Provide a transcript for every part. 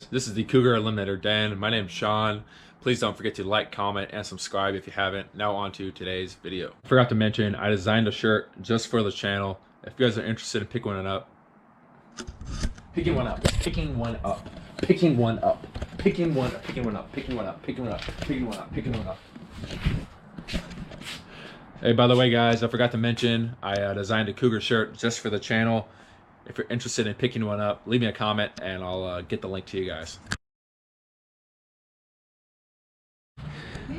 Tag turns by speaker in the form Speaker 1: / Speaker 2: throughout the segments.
Speaker 1: This is the Cougar Eliminator Den. My name's Sean. Please don't forget to like, comment, and subscribe if you haven't. Now on to today's video. I forgot to mention, I designed a shirt just for the channel. If you guys are interested in picking one up, picking one up, picking one up, picking one up, picking one up, picking one up, picking one up, picking one up, picking one up, picking one up. Hey, by the way, guys, I forgot to mention, I designed a Cougar shirt just for the channel. If you're interested in picking one up, leave me a comment and I'll get the link to you guys.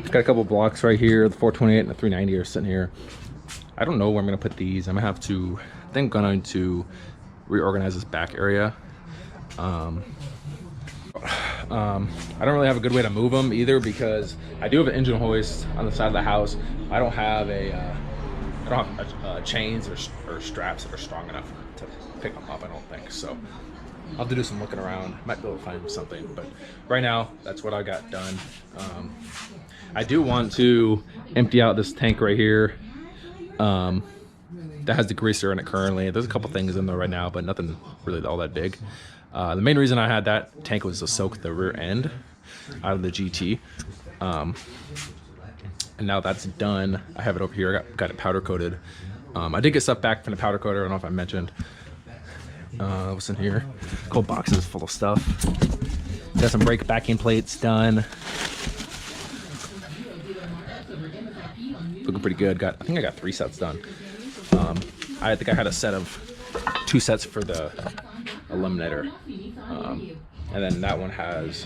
Speaker 1: Got a couple blocks right here. The 428 and the 390 are sitting here. I don't know where I'm gonna put these. I'm gonna have to, I think I'm going to reorganize this back area. I don't really have a good way to move them either because I do have an engine hoist on the side of the house. I don't have chains or straps that are strong enough to pick them up, I don't think. So I'll have to do some looking around. Might be able to find something, but right now that's what I got done. I do want to empty out this tank right here that has the greaser in it currently. There's a couple things in there right now, but nothing really all that big. The main reason I had that tank was to soak the rear end out of the GT. And now that's done. I have it over here. I got it powder coated. I did get stuff back from the powder coater. I don't know if I mentioned. What's in here? Cold boxes full of stuff. Got some brake backing plates done. Looking pretty good. I think I got 3 sets done. I think I had a set of 2 sets for the Eliminator. And then that one has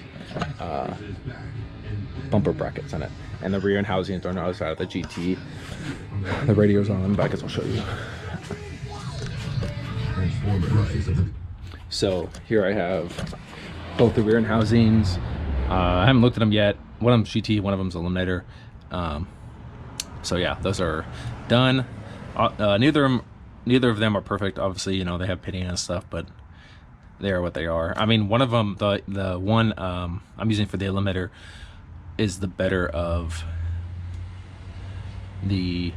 Speaker 1: bumper brackets in it. And the rear end housings are on the other side of the GT. The radio's on, but I guess I'll show you. So here I have both the rear end housings. I haven't looked at them yet. One of them's GT, one of them's Eliminator. So yeah, those are done. Neither of them are perfect. Obviously, you know, they have pitting and stuff, but they are what they are. I mean, one of them, the one I'm using for the Eliminator, is the better of the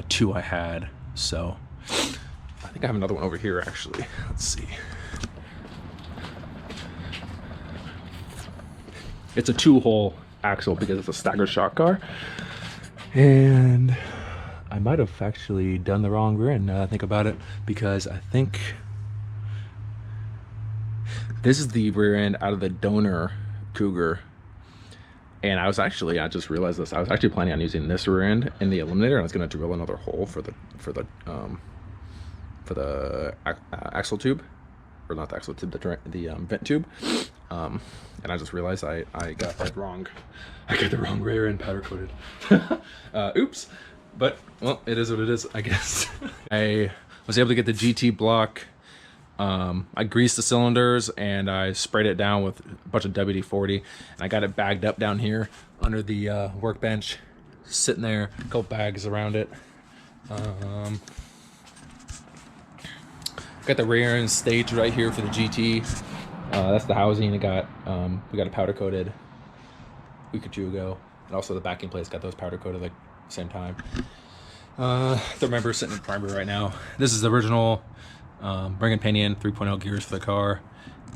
Speaker 1: 2 I had. So I think I have another one over here actually. Let's see. It's a 2-hole axle because it's a staggered shock car. And I might have actually done the wrong rear end now that I think about it, because I think this is the rear end out of the donor Cougar. And I just realized this. I was actually planning on using this rear end in the Eliminator, and I was going to drill another hole for the axle tube, or not the axle tube, the vent tube. And I just realized I got that wrong. I got the wrong rear end powder coated. Oops. But well, it is what it is, I guess. I was able to get the GT block. I greased the cylinders and I sprayed it down with a bunch of WD-40, and I got it bagged up down here under the workbench, sitting there, a couple bags around it. Got the rear end stage right here for the GT. That's the housing. We got it powder coated a week or 2 ago, and also the backing plates got those powder coated like same time. The member's sitting in primer right now. This is the original Bring and Pinion 3.0 gears for the car.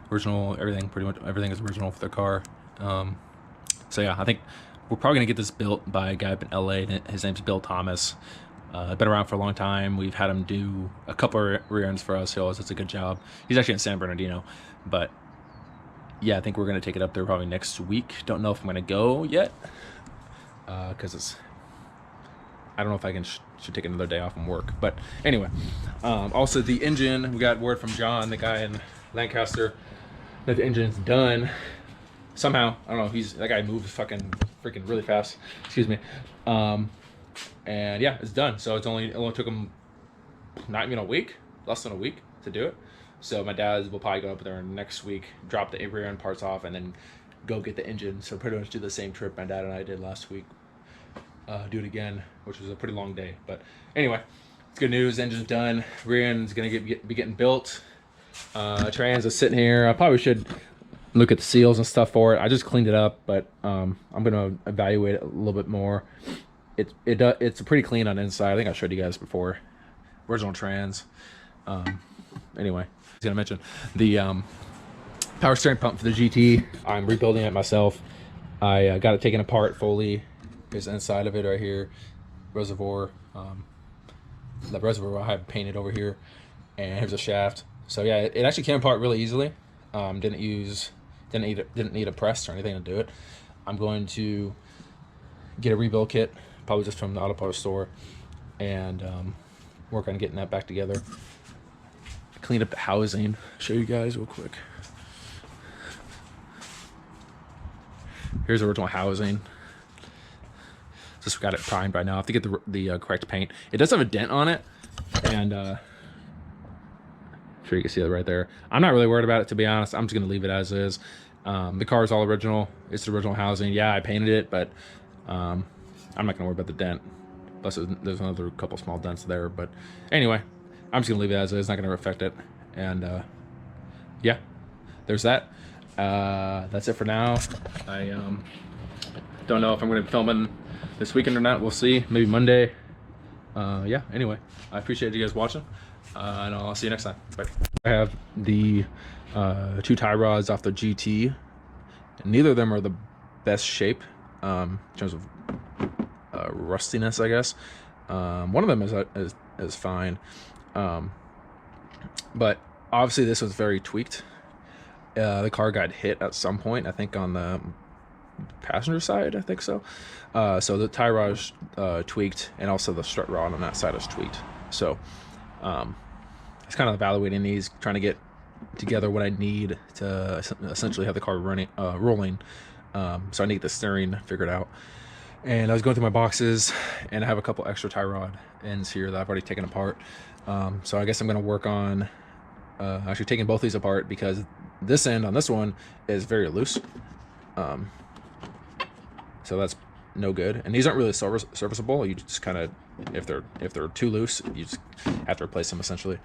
Speaker 1: Original, everything, pretty much everything is original for the car. So yeah, I think we're probably gonna get this built by a guy up in LA. His name's Bill Thomas. Been around for a long time. We've had him do a couple of rear ends for us. He always does a good job. He's actually in San Bernardino, but yeah, I think we're gonna take it up there probably next week. Don't know if I'm gonna go yet, because I don't know if I should take another day off from work. But anyway, also the engine, we got word from John, the guy in Lancaster, that the engine's done. Somehow, I don't know, that guy moves freaking really fast. Excuse me. And yeah, it's done. So it only took him not even a week, less than a week to do it. So my dad will probably go up there next week, drop the rear end parts off, and then go get the engine. So pretty much do the same trip my dad and I did last week. Do it again, which was a pretty long day. But anyway, it's good news. Engine's done. Rear end's gonna be getting built. Trans is sitting here. I probably should look at the seals and stuff for it. I just cleaned it up, but I'm gonna evaluate it a little bit more. It's pretty clean on the inside. I think I showed you guys before. Original trans. Anyway, I was gonna mention the Power steering pump for the GT. I'm rebuilding it myself. I got it taken apart fully. Here's the inside of it right here. Reservoir. The reservoir I have painted over here. And here's a shaft. So yeah, it actually came apart really easily. Didn't need a press or anything to do it. I'm going to get a rebuild kit, probably just from the auto parts store, and work on getting that back together. Clean up the housing. Show you guys real quick. Here's the original housing. Just got it primed right now. I have to get the correct paint. It does have a dent on it, and I'm sure you can see it right there. I'm not really worried about it, to be honest. I'm just gonna leave it as is. The car is all original. It's the original housing. Yeah, I painted it, but I'm not gonna worry about the dent. Plus, there's another couple small dents there. But anyway, I'm just gonna leave it as is. Not gonna affect it. And yeah, there's that. That's it for now. I don't know if I'm gonna be filming this weekend or not. We'll see. Maybe Monday. Yeah. Anyway, I appreciate you guys watching, and I'll see you next time. Bye. I have the 2 tie rods off the GT. And neither of them are the best shape in terms of rustiness, I guess. One of them is fine, but obviously this was very tweaked. The car got hit at some point, I think on the passenger side, I think so. So the tie rod is tweaked, and also the strut rod on that side is tweaked. So it's kind of evaluating these, trying to get together what I need to essentially have the car rolling. So I need the steering figured out. And I was going through my boxes, and I have a couple extra tie rod ends here that I've already taken apart. So I guess I'm going to work on actually taking both these apart, because this end on this one is very loose. So that's no good. And these aren't really serviceable. You just kind of, if they're too loose, you just have to replace them essentially.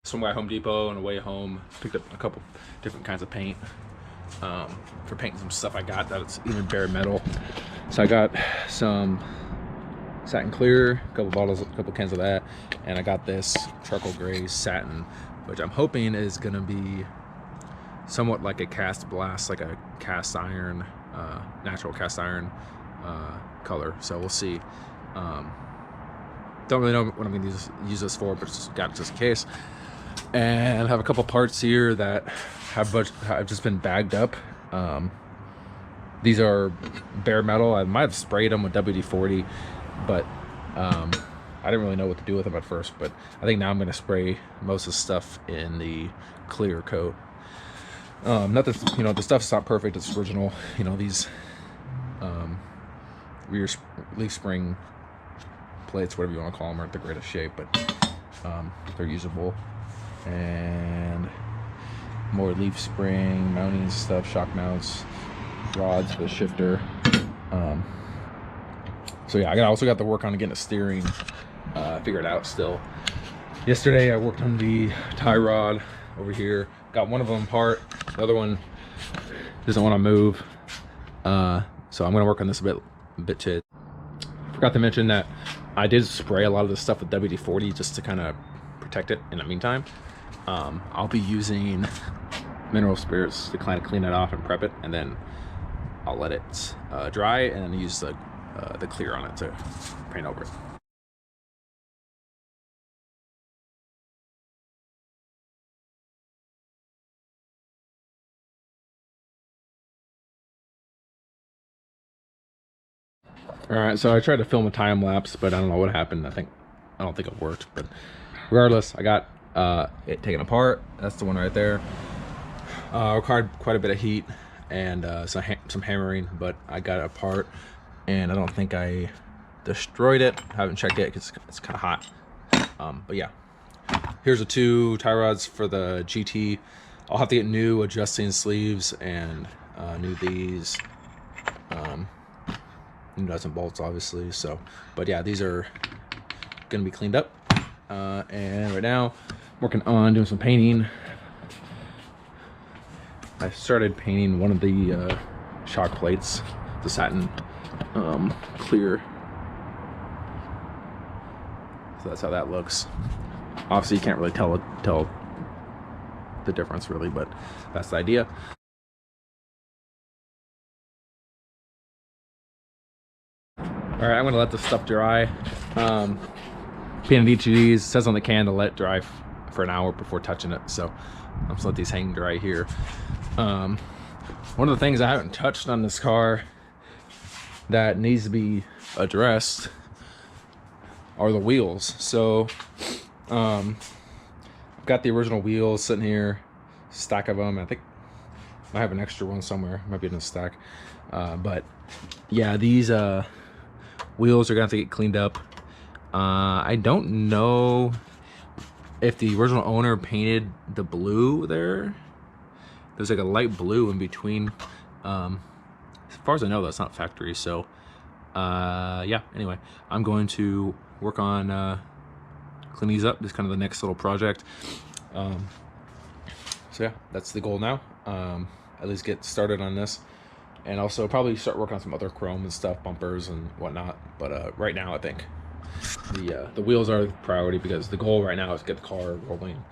Speaker 1: Somewhere at Home Depot on the way home, picked up a couple different kinds of paint for painting some stuff I got that's even bare metal. So I got some satin clear, a couple cans of that, and I got this charcoal gray satin, which I'm hoping is gonna be somewhat like a cast blast, like a cast iron, natural cast iron color. So we'll see. Don't really know what I'm gonna use this for, but just got it just in case. And I have a couple parts here that have just been bagged up. These are bare metal. I might have sprayed them with WD-40, but I didn't really know what to do with them at first. But I think now I'm going to spray most of the stuff in the clear coat. Not that, you know, the stuff's not perfect. It's original. You know, these rear leaf spring plates, whatever you want to call them, aren't the greatest shape, but they're usable. And more leaf spring mounting stuff, shock mounts, rods for the shifter. So yeah, I also got to work on getting the steering figured out still. Yesterday I worked on the tie rod over here, got one of them apart, the other one doesn't want to move, so I'm going to work on this a bit too. Forgot to mention that I did spray a lot of this stuff with WD-40 just to kind of protect it in the meantime. I'll be using mineral spirits to kind of clean it off and prep it, and then I'll let it dry and then use the clear on it to paint over it. All right, so I tried to film a time lapse, but I don't know what happened. I don't think it worked, but regardless, I got it taken apart. That's the one right there. Required quite a bit of heat and some hammering, but I got it apart, and I don't think I destroyed it. I haven't checked it because it's kind of hot. But yeah, here's the 2 tie rods for the GT. I'll have to get new adjusting sleeves and new these, new nuts and bolts, obviously. So, but yeah, these are gonna be cleaned up. And right now, working on doing some painting. I started painting one of the shock plates, the satin clear. So that's how that looks. Obviously you can't really tell the difference really, but that's the idea. All right, I'm gonna let this stuff dry. Painted each of these. It says on the can to let it dry for an hour before touching it, so I'm just let these hang dry here. One of the things I haven't touched on this car that needs to be addressed are the wheels. So I've got the original wheels sitting here, stack of them. I think I have an extra one somewhere, might be in a stack, but yeah, these wheels are gonna have to get cleaned up. I don't know if the original owner painted the blue there. There's like a light blue in between. As far as I know, that's not factory. So yeah, anyway, I'm going to work on clean these up. This is kind of the next little project. So yeah, that's the goal now. At least get started on this, and also probably start working on some other chrome and stuff, bumpers and whatnot. But right now I think the wheels are the priority, because the goal right now is to get the car rolling.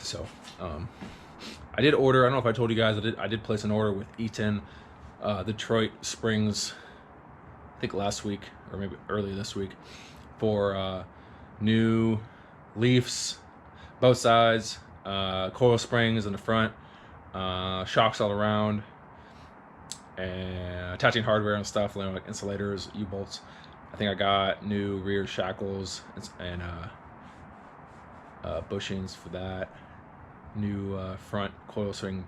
Speaker 1: So I did order, I don't know if I told you guys, I did place an order with Eaton, Detroit Springs, I think last week or maybe early this week, for new leafs, both sides, coil springs in the front, shocks all around, and attaching hardware and stuff, like insulators, U-bolts. I think I got new rear shackles and bushings for that. New front coil spring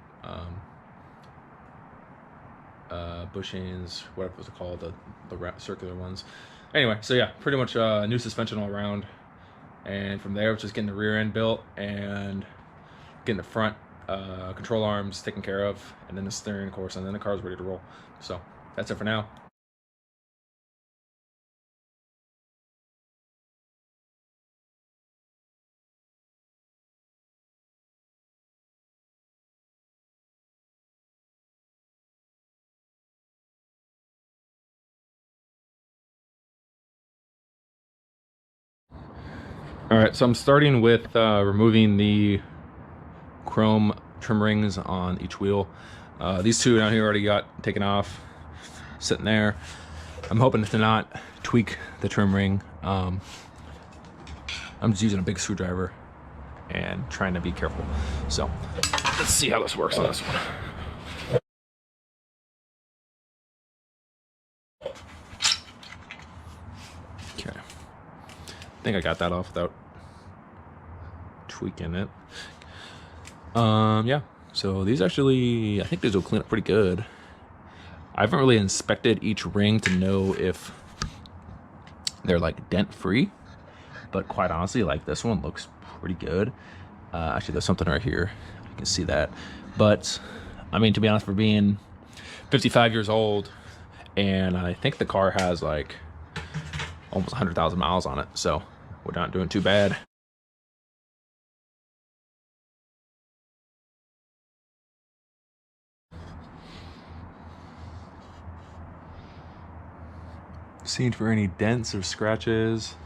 Speaker 1: bushings, whatever was it called, the circular ones. Anyway, so yeah, pretty much new suspension all around. And from there, it's just getting the rear end built and getting the front control arms taken care of, and then the steering, of course, and then the car's ready to roll. So that's it for now. All right, so I'm starting with removing the chrome trim rings on each wheel. These two down here already got taken off, sitting there. I'm hoping to not tweak the trim ring. I'm just using a big screwdriver and trying to be careful. So let's see how this works on this one. Okay, I think I got that off without tweaking it. Yeah, so these actually, I think these will clean up pretty good. I haven't really inspected each ring to know if they're like dent free, but quite honestly, like this one looks pretty good. Actually, there's something right here, you can see that. But I mean, to be honest, for being 55 years old, and I think the car has like almost 100,000 miles on it, so we're not doing too bad. Seen for any dents or scratches.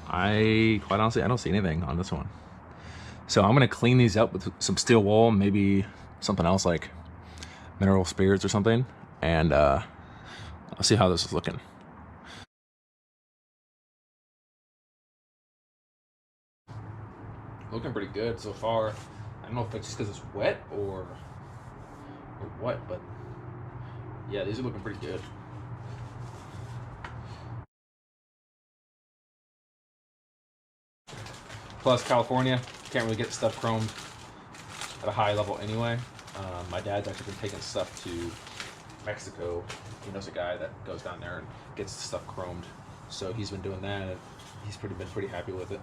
Speaker 1: Quite honestly, I don't see anything on this one. So I'm gonna clean these up with some steel wool, maybe something else like mineral spirits or something, and I'll see how this is looking. Looking pretty good so far. I don't know if it's just because it's wet or what, but yeah, these are looking pretty good. Plus, California, can't really get stuff chromed at a high level anyway. My dad's actually been taking stuff to Mexico. He knows a guy that goes down there and gets stuff chromed, so he's been doing that. He's been pretty happy with it,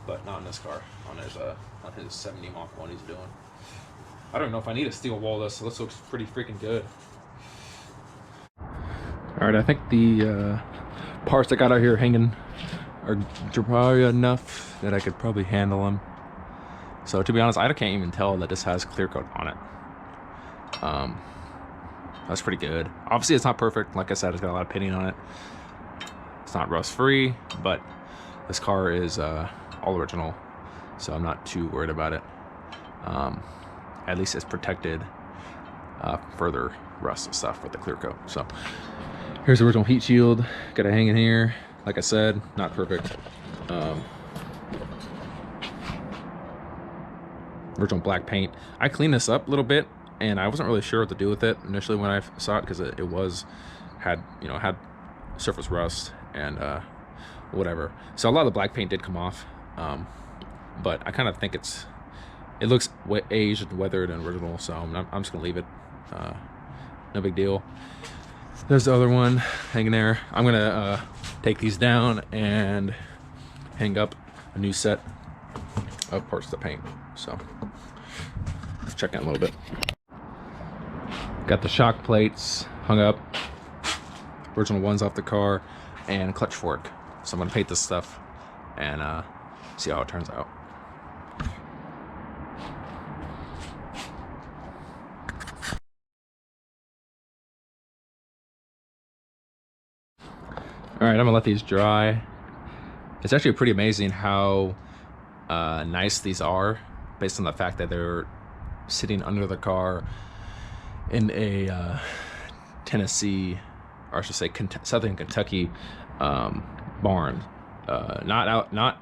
Speaker 1: but not in this car. On his 70 Mach 1 he's doing. I don't know if I need a steel wall this, so this looks pretty freaking good. All right, I think the parts I got out here hanging are dry enough that I could probably handle them. So to be honest, I can't even tell that this has clear coat on it. That's pretty good. Obviously it's not perfect. Like I said, it's got a lot of pitting on it. It's not rust free, but this car is all original, so I'm not too worried about it. At least it's protected further rust and stuff with the clear coat. So here's the original heat shield. Got to hang in here. Like I said, not perfect. Original black paint. I cleaned this up a little bit, and I wasn't really sure what to do with it initially when I saw it, because it had surface rust and whatever. So a lot of the black paint did come off, but I kind of think it looks aged and weathered and original, so I'm just gonna leave it. No big deal. There's the other one hanging there. I'm gonna take these down and hang up a new set of parts of the paint. So let's check in a little bit. Got the shock plates hung up, original ones off the car, and clutch fork. So I'm gonna paint this stuff and see how it turns out. All right, I'm gonna let these dry. It's actually pretty amazing how nice these are, based on the fact that they're sitting under the car in a Tennessee, or I should say Southern Kentucky barn. Not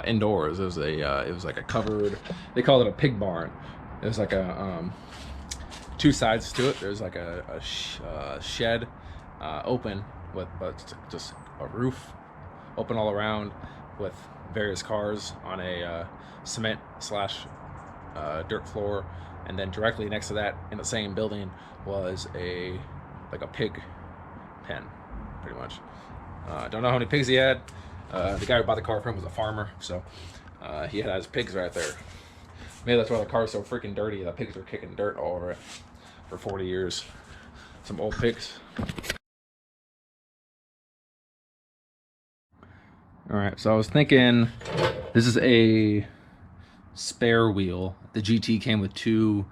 Speaker 1: indoors. It was like a covered. They called it a pig barn. It was like a two sides to it. There's like a shed open with just a roof open all around with various cars on a cement / dirt floor, and then directly next to that in the same building was like a pig pen, pretty much. Don't know how many pigs he had. The guy who bought the car from was a farmer, so he had his pigs right there. Maybe that's why the car's so freaking dirty. The pigs were kicking dirt all over it for 40 years. Some old pigs. All right, so I was thinking, this is a spare wheel. The GT came with 2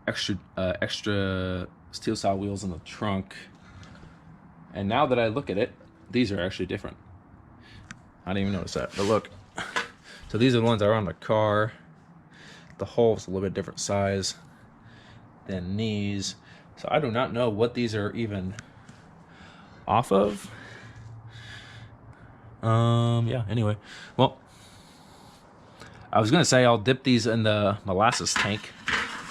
Speaker 1: extra steel style wheels in the trunk, and now that I look at it, these are actually different. I didn't even notice that, but look. So these are the ones that are on the car. The hole's a little bit different size than these, so I do not know what these are even off of. Yeah, anyway, well, I was gonna say I'll dip these in the molasses tank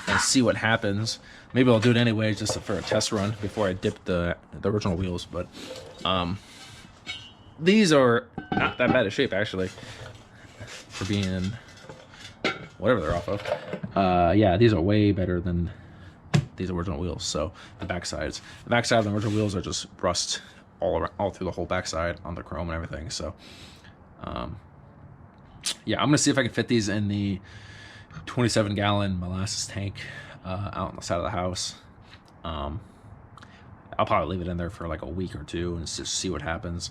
Speaker 1: and see what happens. Maybe I'll do it anyway, just for a test run before I dip the original wheels. But these are not that bad of shape, actually, for being whatever they're off of. Yeah, these are way better than these original wheels. So the backside of the original wheels are just rust all through the whole backside on the chrome and everything. So yeah, I'm gonna see if I can fit these in the 27-gallon molasses tank out on the side of the house. I'll probably leave it in there for like a week or two and just see what happens.